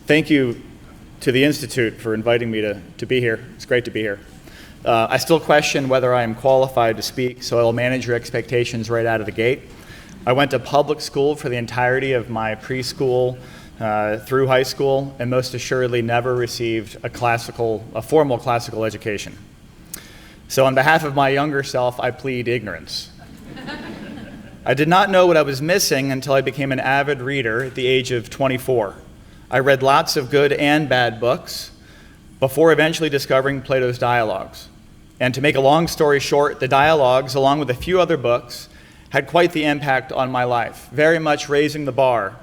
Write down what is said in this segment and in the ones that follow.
Thank you to the Institute for inviting me to be here. It's great to be here. I still question whether I am qualified to speak, so I'll manage your expectations right out of the gate. I went to public school for the entirety of my preschool through high school, and most assuredly never received a formal classical education. So on behalf of my younger self, I plead ignorance. I did not know what I was missing until I became an avid reader at the age of 24. I read lots of good and bad books before eventually discovering Plato's Dialogues. And to make a long story short, the Dialogues, along with a few other books, had quite the impact on my life, very much raising the bar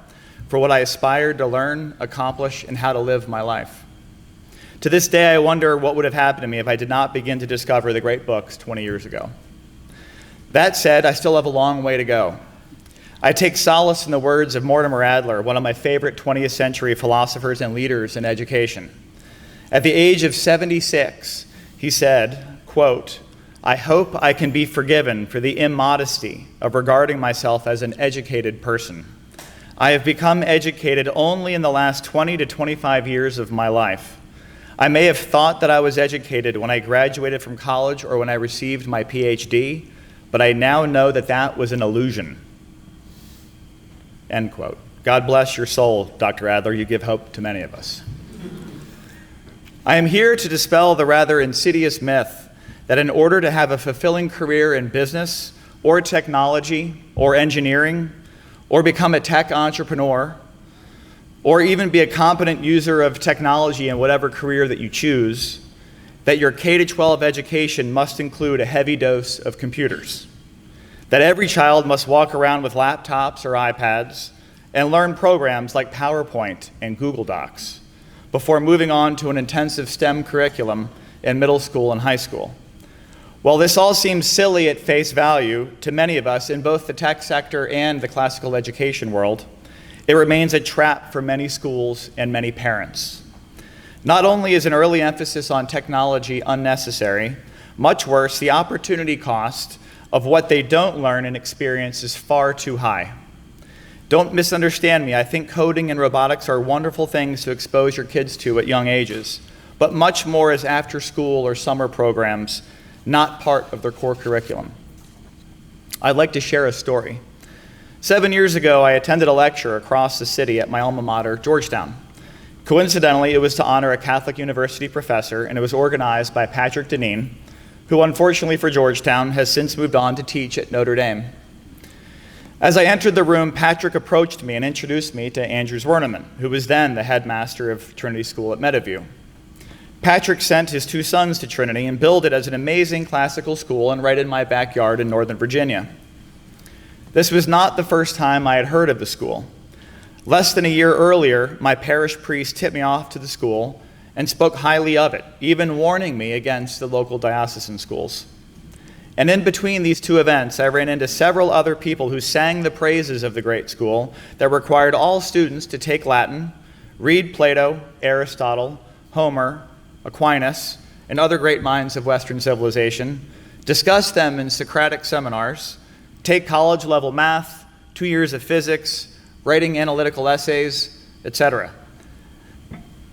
for what I aspired to learn, accomplish, and how to live my life. To this day, I wonder what would have happened to me if I did not begin to discover the great books 20 years ago. That said, I still have a long way to go. I take solace in the words of Mortimer Adler, one of my favorite 20th century philosophers and leaders in education. At the age of 76, he said, quote, "I hope I can be forgiven for the immodesty of regarding myself as an educated person. I have become educated only in the last 20 to 25 years of my life. I may have thought that I was educated when I graduated from college or when I received my PhD, but I now know that that was an illusion." End quote. God bless your soul, Dr. Adler. You give hope to many of us. I am here to dispel the rather insidious myth that in order to have a fulfilling career in business or technology or engineering or become a tech entrepreneur or even be a competent user of technology in whatever career that you choose, that your K-12 education must include a heavy dose of computers. That every child must walk around with laptops or iPads and learn programs like PowerPoint and Google Docs before moving on to an intensive STEM curriculum in middle school and high school. While this all seems silly at face value to many of us in both the tech sector and the classical education world, it remains a trap for many schools and many parents. Not only is an early emphasis on technology unnecessary, much worse, the opportunity cost of what they don't learn and experience is far too high. Don't misunderstand me. I think coding and robotics are wonderful things to expose your kids to at young ages, but much more is after school or summer programs, not part of their core curriculum. I'd like to share a story. 7 years ago, I attended a lecture across the city at my alma mater, Georgetown. Coincidentally, it was to honor a Catholic University professor, and it was organized by Patrick Deneen, who unfortunately for Georgetown has since moved on to teach at Notre Dame. As I entered the room, Patrick approached me and introduced me to Andrew Zwerneman, who was then the headmaster of Trinity School at Meadowview. Patrick sent his 2 sons to Trinity and billed it as an amazing classical school and right in my backyard in Northern Virginia. This was not the first time I had heard of the school. Less than a year earlier, my parish priest tipped me off to the school and spoke highly of it, even warning me against the local diocesan schools. And in between these 2 events, I ran into several other people who sang the praises of the great school that required all students to take Latin, read Plato, Aristotle, Homer, Aquinas, and other great minds of Western civilization, discuss them in Socratic seminars, take college-level math, 2 years of physics, writing analytical essays, etc.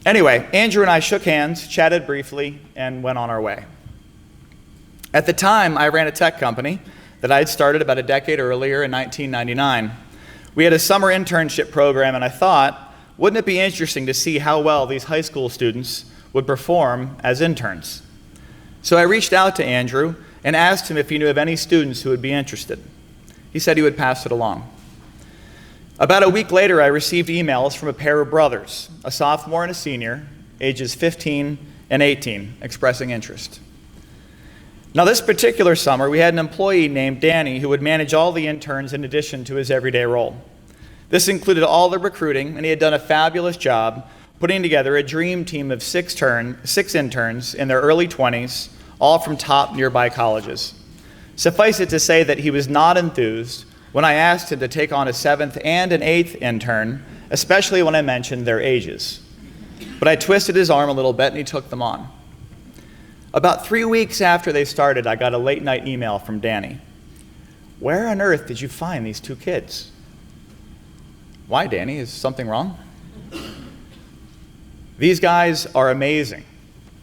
Anyway, Andrew and I shook hands, chatted briefly, and went on our way. At the time, I ran a tech company that I had started about a decade earlier in 1999. We had a summer internship program, and I thought, wouldn't it be interesting to see how well these high school students would perform as interns? So I reached out to Andrew and asked him if he knew of any students who would be interested. He said he would pass it along. About a week later, I received emails from a pair of brothers, a sophomore and a senior, ages 15 and 18, expressing interest. Now, this particular summer, we had an employee named Danny who would manage all the interns in addition to his everyday role. This included all the recruiting, and he had done a fabulous job putting together a dream team of 6 interns in their early 20s, all from top nearby colleges. Suffice it to say that he was not enthused when I asked him to take on a 7th and an 8th intern, especially when I mentioned their ages. But I twisted his arm a little bit and he took them on. About 3 weeks after they started, I got a late night email from Danny. "Where on earth did you find these 2 kids?" "Why, Danny? Is something wrong?" These guys are amazing.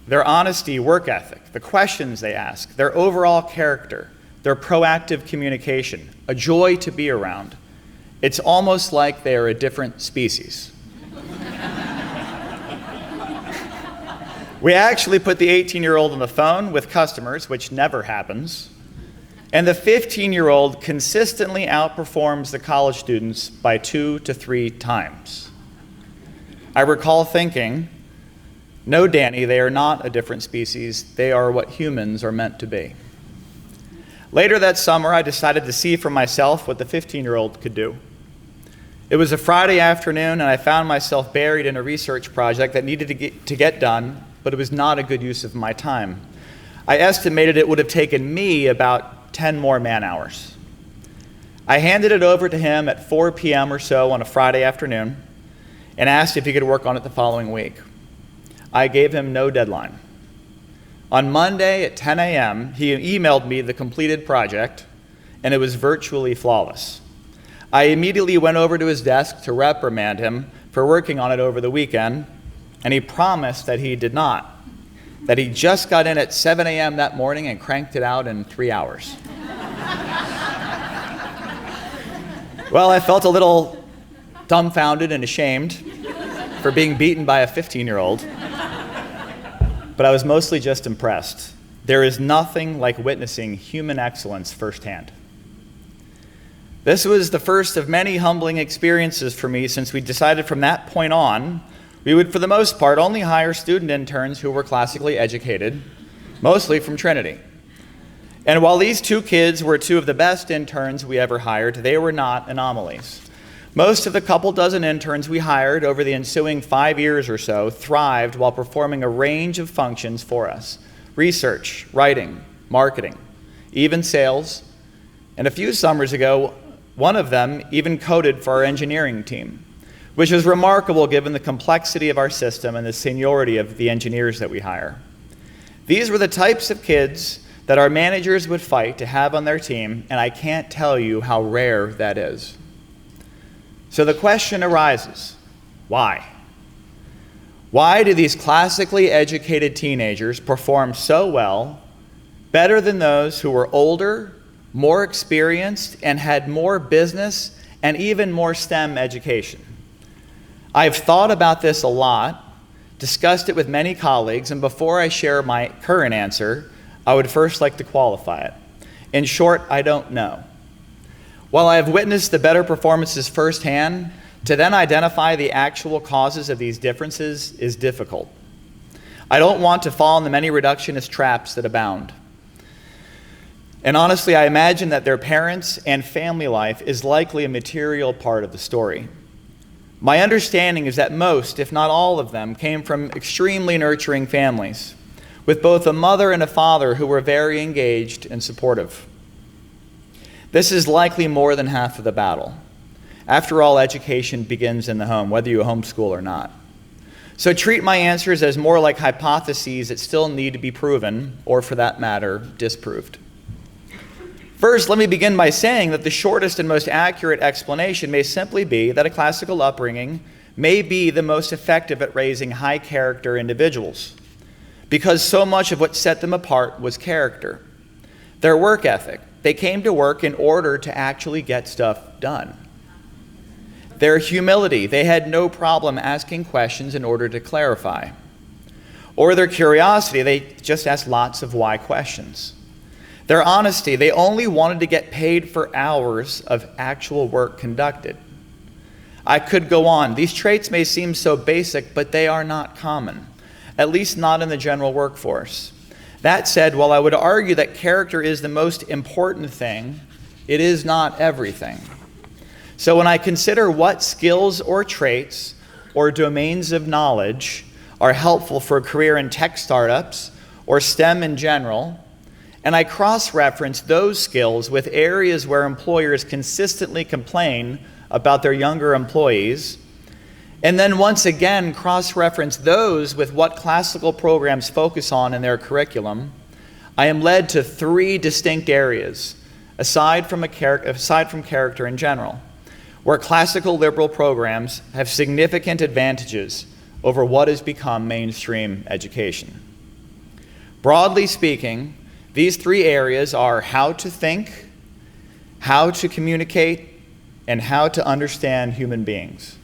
Their honesty, work ethic, the questions they ask, their overall character, their proactive communication, a joy to be around. It's almost like they are a different species. We actually put the 18-year-old on the phone with customers, which never happens, and the 15-year-old consistently outperforms the college students by 2 to 3 times. I recall thinking, no, Danny, they are not a different species. They are what humans are meant to be. Later that summer, I decided to see for myself what the 15-year-old could do. It was a Friday afternoon, and I found myself buried in a research project that needed to get done, but it was not a good use of my time. I estimated it would have taken me about 10 more man-hours. I handed it over to him at 4 p.m. or so on a Friday afternoon and asked if he could work on it the following week. I gave him no deadline. On Monday at 10 a.m., he emailed me the completed project, and it was virtually flawless. I immediately went over to his desk to reprimand him for working on it over the weekend, and he promised that he did not, that he just got in at 7 a.m. that morning and cranked it out in 3 hours. Well, I felt a little dumbfounded and ashamed for being beaten by a 15-year-old, but I was mostly just impressed. There is nothing like witnessing human excellence firsthand. This was the first of many humbling experiences for me, since we decided from that point on we would, for the most part, only hire student interns who were classically educated, mostly from Trinity. And while these 2 kids were 2 of the best interns we ever hired, they were not anomalies. Most of the couple dozen interns we hired over the ensuing 5 years or so thrived while performing a range of functions for us: research, writing, marketing, even sales. And a few summers ago, one of them even coded for our engineering team, which is remarkable given the complexity of our system and the seniority of the engineers that we hire. These were the types of kids that our managers would fight to have on their team, and I can't tell you how rare that is. So the question arises, why? Why do these classically educated teenagers perform so well, better than those who were older, more experienced, and had more business and even more STEM education? I've thought about this a lot, discussed it with many colleagues, and before I share my current answer, I would first like to qualify it. In short, I don't know. While I have witnessed the better performances firsthand, to then identify the actual causes of these differences is difficult. I don't want to fall in the many reductionist traps that abound. And honestly, I imagine that their parents and family life is likely a material part of the story. My understanding is that most, if not all of them, came from extremely nurturing families, with both a mother and a father who were very engaged and supportive. This is likely more than half of the battle. After all, education begins in the home, whether you homeschool or not. So treat my answers as more like hypotheses that still need to be proven, or for that matter, disproved. First, let me begin by saying that the shortest and most accurate explanation may simply be that a classical upbringing may be the most effective at raising high-character individuals, because so much of what set them apart was character. Their work ethic. They came to work in order to actually get stuff done. Their humility. They had no problem asking questions in order to clarify. Or their curiosity. They just asked lots of why questions. Their honesty. They only wanted to get paid for hours of actual work conducted. I could go on. These traits may seem so basic, but they are not common, at least not in the general workforce. That said, while I would argue that character is the most important thing, it is not everything. So when I consider what skills or traits or domains of knowledge are helpful for a career in tech startups or STEM in general, and I cross-reference those skills with areas where employers consistently complain about their younger employees, and then once again cross-reference those with what classical programs focus on in their curriculum, I am led to 3 distinct areas, aside from character in general, where classical liberal programs have significant advantages over what has become mainstream education. Broadly speaking, these three areas are how to think, how to communicate, and how to understand human beings.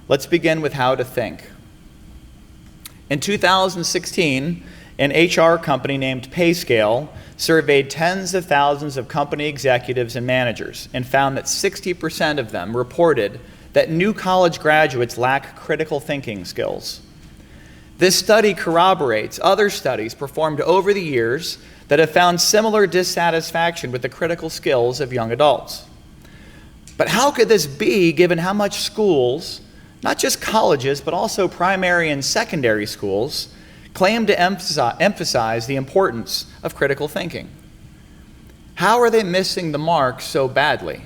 Let's begin with how to think. In 2016, an HR company named PayScale surveyed tens of thousands of company executives and managers and found that 60% of them reported that new college graduates lack critical thinking skills. This study corroborates other studies performed over the years that have found similar dissatisfaction with the critical skills of young adults. But how could this be given how much schools, not just colleges, but also primary and secondary schools, claim to emphasize the importance of critical thinking? How are they missing the mark so badly?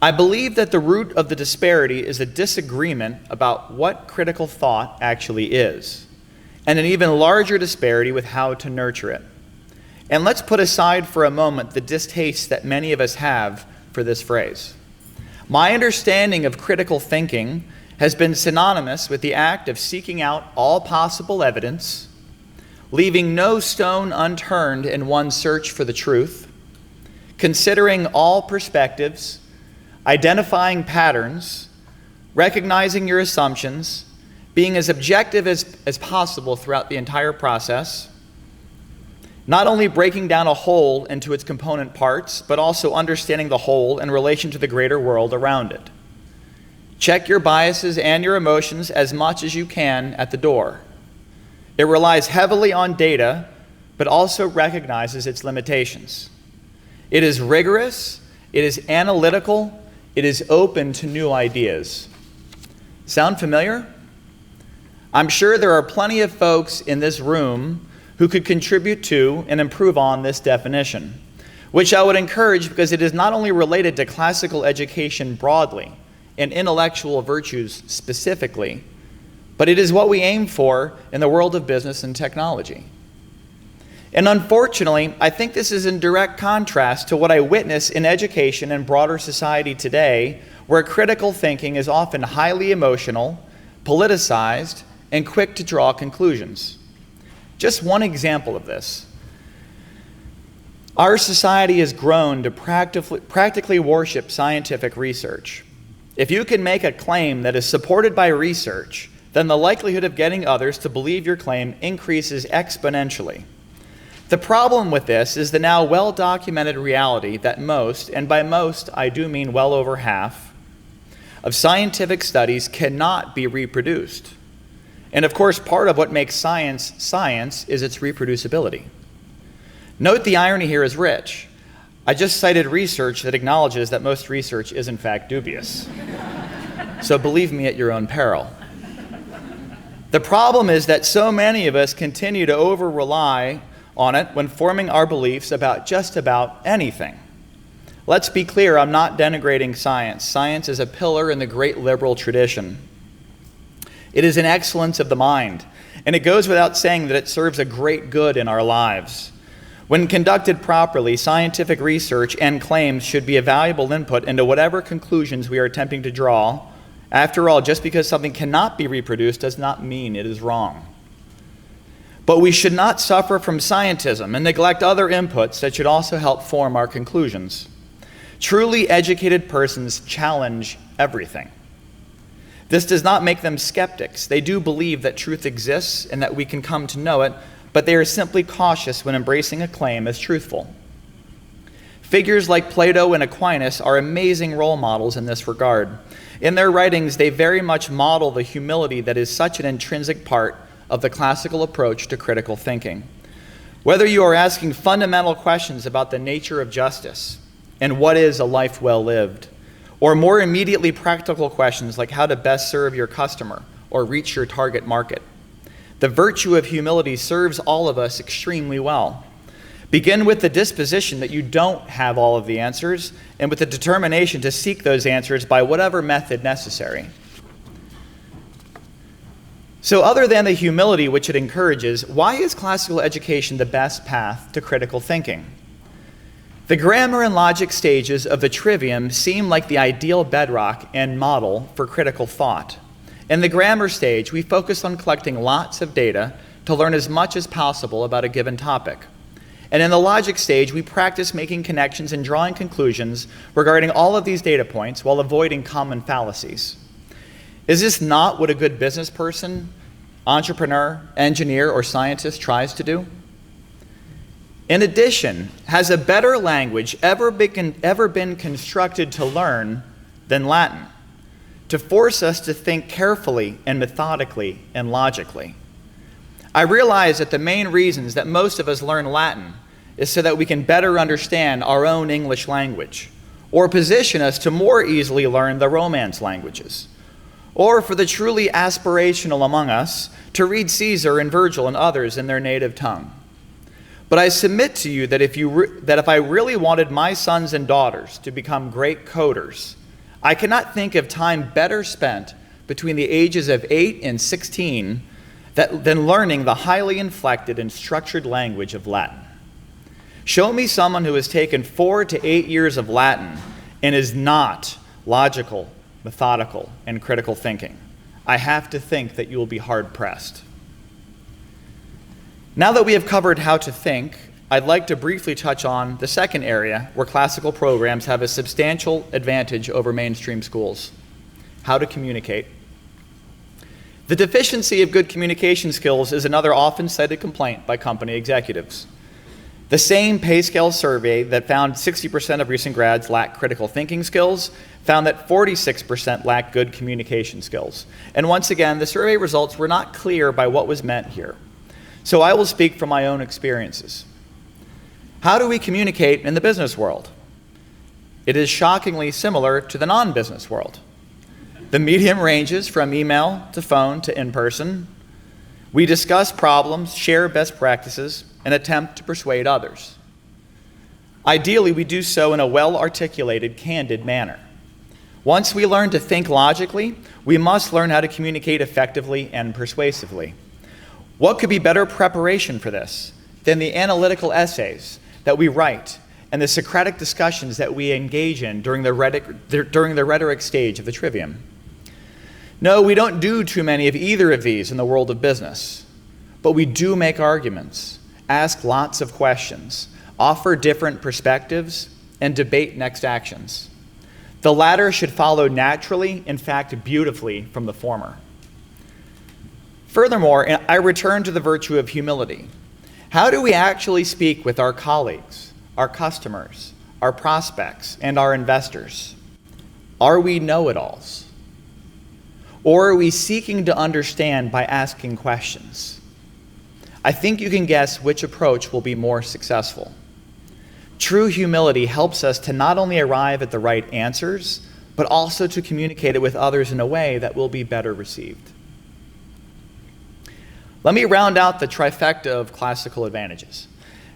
I believe that the root of the disparity is a disagreement about what critical thought actually is, and an even larger disparity with how to nurture it. And let's put aside for a moment the distaste that many of us have for this phrase. My understanding of critical thinking has been synonymous with the act of seeking out all possible evidence, leaving no stone unturned in one's search for the truth, considering all perspectives, identifying patterns, recognizing your assumptions, being as objective as possible throughout the entire process, not only breaking down a whole into its component parts, but also understanding the whole in relation to the greater world around it. Check your biases and your emotions as much as you can at the door. It relies heavily on data, but also recognizes its limitations. It is rigorous, it is analytical, it is open to new ideas. Sound familiar? I'm sure there are plenty of folks in this room who could contribute to and improve on this definition, which I would encourage because it is not only related to classical education broadly and intellectual virtues specifically, but it is what we aim for in the world of business and technology. And unfortunately, I think this is in direct contrast to what I witness in education and broader society today, where critical thinking is often highly emotional, politicized, and quick to draw conclusions. Just one example of this. Our society has grown to practically worship scientific research. If you can make a claim that is supported by research, then the likelihood of getting others to believe your claim increases exponentially. The problem with this is the now well-documented reality that most, and by most I do mean well over half, of scientific studies cannot be reproduced. And of course, part of what makes science science is its reproducibility. Note the irony here is rich. I just cited research that acknowledges that most research is in fact dubious. So believe me at your own peril. The problem is that so many of us continue to over-rely on it when forming our beliefs about just about anything. Let's be clear, I'm not denigrating science. Science is a pillar in the great liberal tradition. It is an excellence of the mind, and it goes without saying that it serves a great good in our lives. When conducted properly, scientific research and claims should be a valuable input into whatever conclusions we are attempting to draw. After all, just because something cannot be reproduced does not mean it is wrong. But we should not suffer from scientism and neglect other inputs that should also help form our conclusions. Truly educated persons challenge everything. This does not make them skeptics. They do believe that truth exists and that we can come to know it, but they are simply cautious when embracing a claim as truthful. Figures like Plato and Aquinas are amazing role models in this regard. In their writings, they very much model the humility that is such an intrinsic part of the classical approach to critical thinking. Whether you are asking fundamental questions about the nature of justice and what is a life well lived, or more immediately practical questions like how to best serve your customer or reach your target market, the virtue of humility serves all of us extremely well. Begin with the disposition that you don't have all of the answers and with the determination to seek those answers by whatever method necessary. So other than the humility which it encourages, why is classical education the best path to critical thinking? The grammar and logic stages of the trivium seem like the ideal bedrock and model for critical thought. In the grammar stage, we focus on collecting lots of data to learn as much as possible about a given topic. And in the logic stage, we practice making connections and drawing conclusions regarding all of these data points while avoiding common fallacies. Is this not what a good business person, entrepreneur, engineer, or scientist tries to do? In addition, has a better language ever been constructed to learn than Latin, to force us to think carefully and methodically and logically? I realize that the main reasons that most of us learn Latin is so that we can better understand our own English language, or position us to more easily learn the Romance languages, or for the truly aspirational among us to read Caesar and Virgil and others in their native tongue. But I submit to you that if I really wanted my sons and daughters to become great coders, I cannot think of time better spent between the ages of 8 and 16 than learning the highly inflected and structured language of Latin. Show me someone who has taken 4 to 8 years of Latin and is not logical, methodical, and critical thinking. I have to think that you will be hard-pressed. Now that we have covered how to think, I'd like to briefly touch on the second area where classical programs have a substantial advantage over mainstream schools: how to communicate. The deficiency of good communication skills is another often cited complaint by company executives. The same pay scale survey that found 60% of recent grads lack critical thinking skills found that 46% lack good communication skills. And once again, the survey results were not clear by what was meant here. So I will speak from my own experiences. How do we communicate in the business world? It is shockingly similar to the non-business world. The medium ranges from email to phone to in-person. We discuss problems, share best practices, and attempt to persuade others. Ideally, we do so in a well-articulated, candid manner. Once we learn to think logically, we must learn how to communicate effectively and persuasively. What could be better preparation for this than the analytical essays that we write and the Socratic discussions that we engage in during the rhetoric stage of the trivium? No, we don't do too many of either of these in the world of business, but we do make arguments, ask lots of questions, offer different perspectives, and debate next actions. The latter should follow naturally, in fact, beautifully from the former. Furthermore, I return to the virtue of humility. How do we actually speak with our colleagues, our customers, our prospects, and our investors? Are we know-it-alls? Or are we seeking to understand by asking questions? I think you can guess which approach will be more successful. True humility helps us to not only arrive at the right answers, but also to communicate it with others in a way that will be better received. Let me round out the trifecta of classical advantages: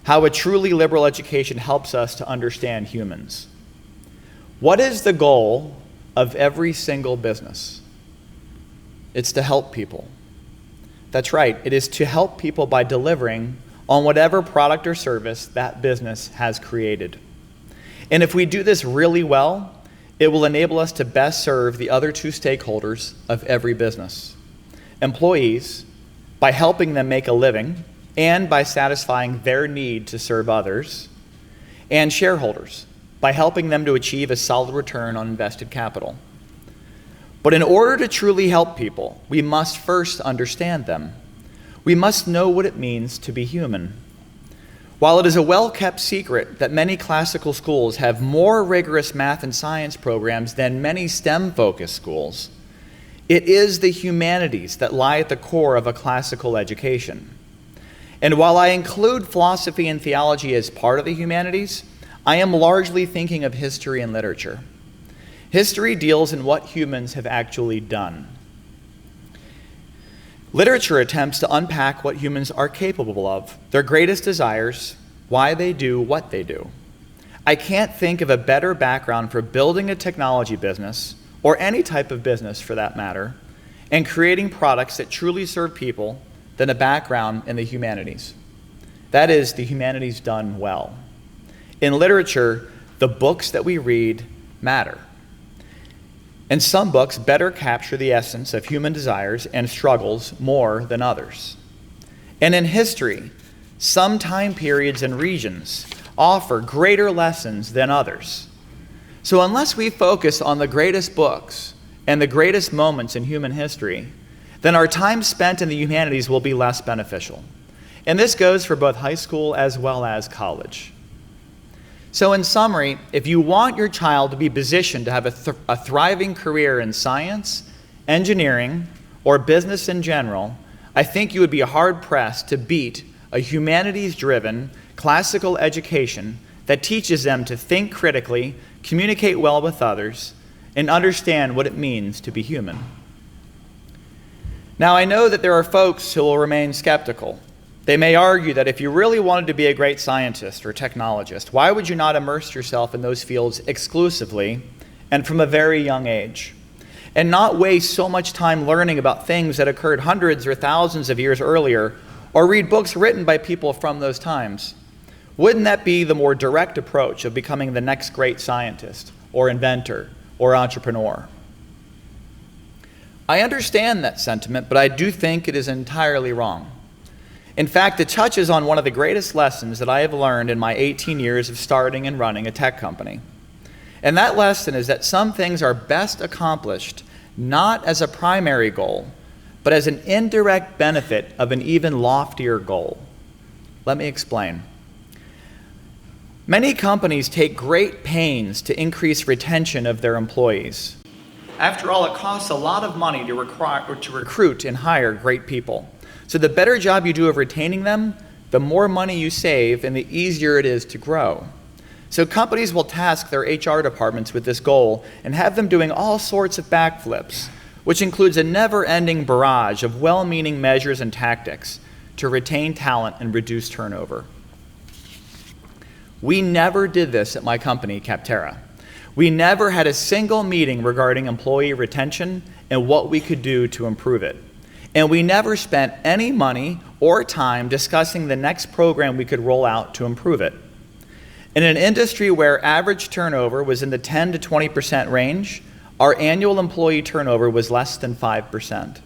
how a truly liberal education helps us to understand humans. What is the goal of every single business? It's to help people. That's right, it is to help people by delivering on whatever product or service that business has created. And if we do this really well, it will enable us to best serve the other two stakeholders of every business: employees, by helping them make a living and by satisfying their need to serve others, and shareholders, by helping them to achieve a solid return on invested capital. But in order to truly help people, we must first understand them. We must know what it means to be human. While it is a well-kept secret that many classical schools have more rigorous math and science programs than many STEM-focused schools, it is the humanities that lie at the core of a classical education. And while I include philosophy and theology as part of the humanities, I am largely thinking of history and literature. History deals in what humans have actually done. Literature attempts to unpack what humans are capable of, their greatest desires, why they do what they do. I can't think of a better background for building a technology business, or any type of business for that matter, and creating products that truly serve people than a background in the humanities. That is, the humanities done well. In literature, the books that we read matter. And some books better capture the essence of human desires and struggles more than others. And in history, some time periods and regions offer greater lessons than others. So unless we focus on the greatest books and the greatest moments in human history, then our time spent in the humanities will be less beneficial. And this goes for both high school as well as college. So in summary, if you want your child to be positioned to have a thriving career in science, engineering, or business in general, I think you would be hard-pressed to beat a humanities-driven classical education that teaches them to think critically, communicate well with others, and understand what it means to be human. Now, I know that there are folks who will remain skeptical. They may argue that if you really wanted to be a great scientist or technologist, why would you not immerse yourself in those fields exclusively and from a very young age, and not waste so much time learning about things that occurred hundreds or thousands of years earlier, or read books written by people from those times? Wouldn't that be the more direct approach of becoming the next great scientist or inventor or entrepreneur? I understand that sentiment, but I do think it is entirely wrong. In fact, it touches on one of the greatest lessons that I have learned in my 18 years of starting and running a tech company. And that lesson is that some things are best accomplished not as a primary goal, but as an indirect benefit of an even loftier goal. Let me explain. Many companies take great pains to increase retention of their employees. After all, it costs a lot of money to recruit and hire great people. So the better job you do of retaining them, the more money you save and the easier it is to grow. So companies will task their HR departments with this goal and have them doing all sorts of backflips, which includes a never-ending barrage of well-meaning measures and tactics to retain talent and reduce turnover. We never did this at my company, Capterra. We never had a single meeting regarding employee retention and what we could do to improve it. And we never spent any money or time discussing the next program we could roll out to improve it. In an industry where average turnover was in the 10 to 20% range, our annual employee turnover was less than 5%.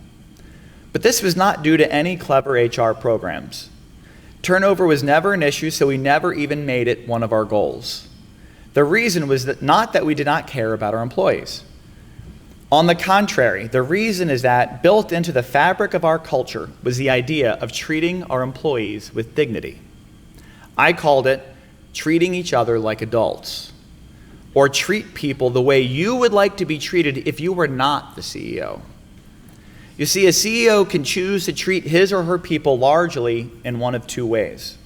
But this was not due to any clever HR programs. Turnover was never an issue, so we never even made it one of our goals. The reason was not that we did not care about our employees. On the contrary, the reason is that built into the fabric of our culture was the idea of treating our employees with dignity. I called it treating each other like adults, or treat people the way you would like to be treated if you were not the CEO. You see, a CEO can choose to treat his or her people largely in one of two ways.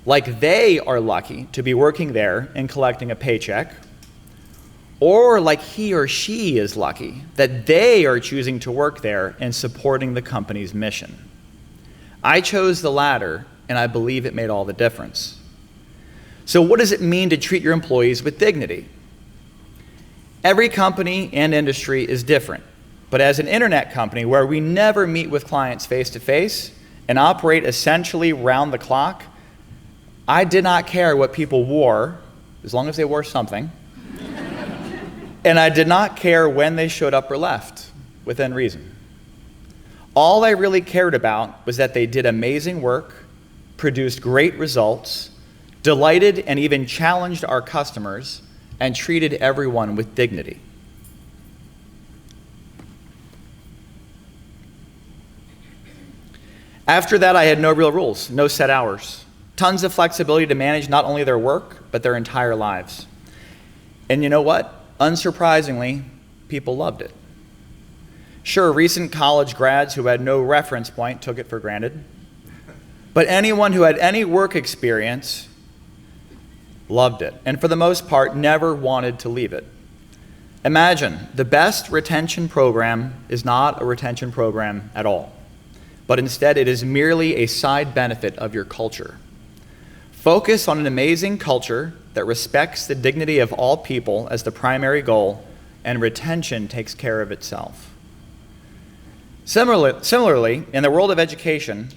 Like they are lucky to be working there and collecting a paycheck, or like he or she is lucky that they are choosing to work there and supporting the company's mission. I chose the latter, and I believe it made all the difference. So what does it mean to treat your employees with dignity? Every company and industry is different, but as an internet company where we never meet with clients face-to-face and operate essentially round the clock, I did not care what people wore, as long as they wore something. And I did not care when they showed up or left, within reason. All I really cared about was that they did amazing work, produced great results, delighted and even challenged our customers, and treated everyone with dignity. After that, I had no real rules, no set hours, tons of flexibility to manage not only their work, but their entire lives. And you know what? Unsurprisingly, people loved it. Sure, recent college grads who had no reference point took it for granted, but anyone who had any work experience loved it, and for the most part, never wanted to leave it. Imagine, the best retention program is not a retention program at all, but instead it is merely a side benefit of your culture. Focus on an amazing culture that respects the dignity of all people as the primary goal, and retention takes care of itself. Similarly, in the world of education,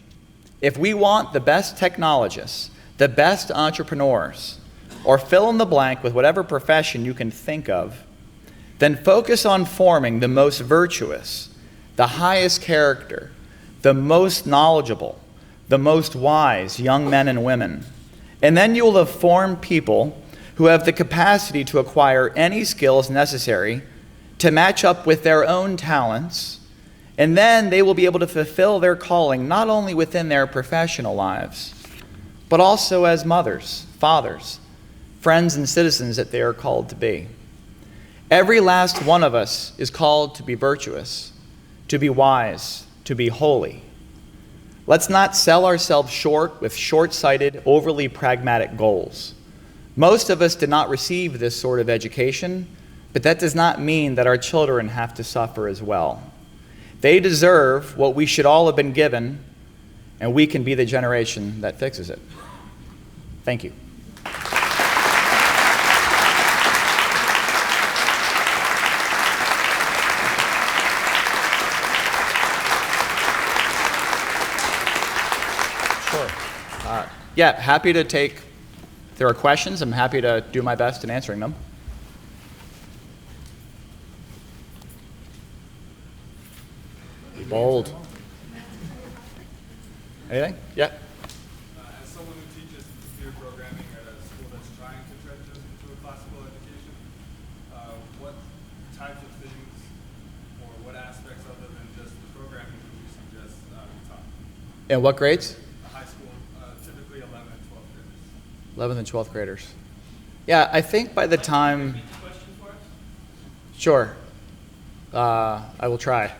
if we want the best technologists, the best entrepreneurs, or fill in the blank with whatever profession you can think of, then focus on forming the most virtuous, the highest character, the most knowledgeable, the most wise young men and women. And then you will have formed people who have the capacity to acquire any skills necessary to match up with their own talents, and then they will be able to fulfill their calling not only within their professional lives, but also as mothers, fathers, friends, and citizens that they are called to be. Every last one of us is called to be virtuous, to be wise, to be holy. Let's not sell ourselves short with short-sighted, overly pragmatic goals. Most of us did not receive this sort of education, but that does not mean that our children have to suffer as well. They deserve what we should all have been given, and we can be the generation that fixes it. Thank you. Sure. Yeah, happy to take, if there are questions, I'm happy to do my best in answering them. Bold. Anything? Yeah. As someone who teaches computer programming at a school that's trying to transition into a classical education, what types of things or what aspects other than just the programming would you suggest we taught? In what grades? High school, typically 11th and 12th graders. 11th and 12th graders. Yeah, I think by the time... Repeat the question for us? Sure. I will try.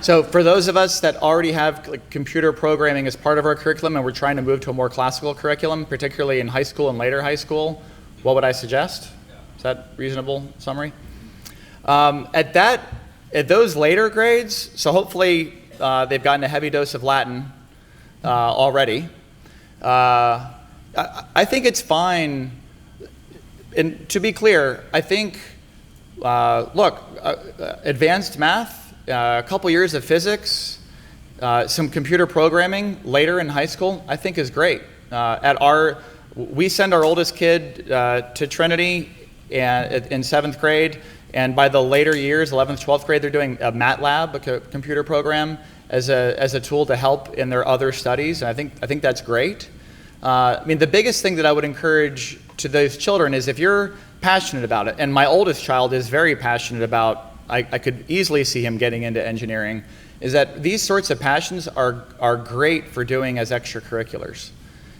So for those of us that already have computer programming as part of our curriculum and we're trying to move to a more classical curriculum, particularly in high school and later high school, what would I suggest? Is that a reasonable summary? At those later grades, so hopefully they've gotten a heavy dose of Latin already. I think it's fine. And to be clear, I think, advanced math, a couple years of physics, some computer programming later in high school, I think is great. We send our oldest kid to Trinity in 7th grade, and by the later years, 11th, 12th grade, they're doing a MATLAB, a computer program, as a tool to help in their other studies, and I think that's great. I mean, the biggest thing that I would encourage to those children is if you're passionate about it, and my oldest child is very passionate about, I could easily see him getting into engineering, is that these sorts of passions are great for doing as extracurriculars.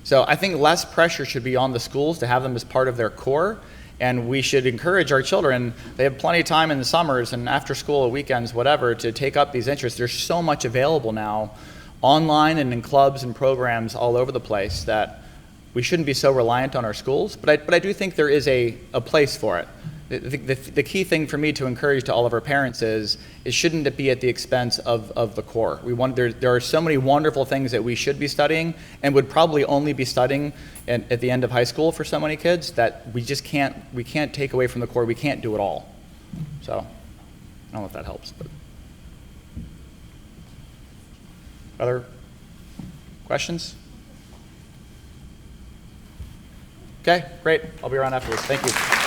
So I think less pressure should be on the schools to have them as part of their core, and we should encourage our children. They have plenty of time in the summers and after school, weekends, whatever, to take up these interests. There's so much available now online and in clubs and programs all over the place that we shouldn't be so reliant on our schools, but I do think there is a place for it. The key thing for me to encourage to all of our parents is shouldn't it be at the expense of the core? There are so many wonderful things that we should be studying and would probably only be studying at the end of high school for so many kids that we can't take away from the core. We can't do it all. So I don't know if that helps. But. Other questions? Okay, great. I'll be around afterwards. Thank you.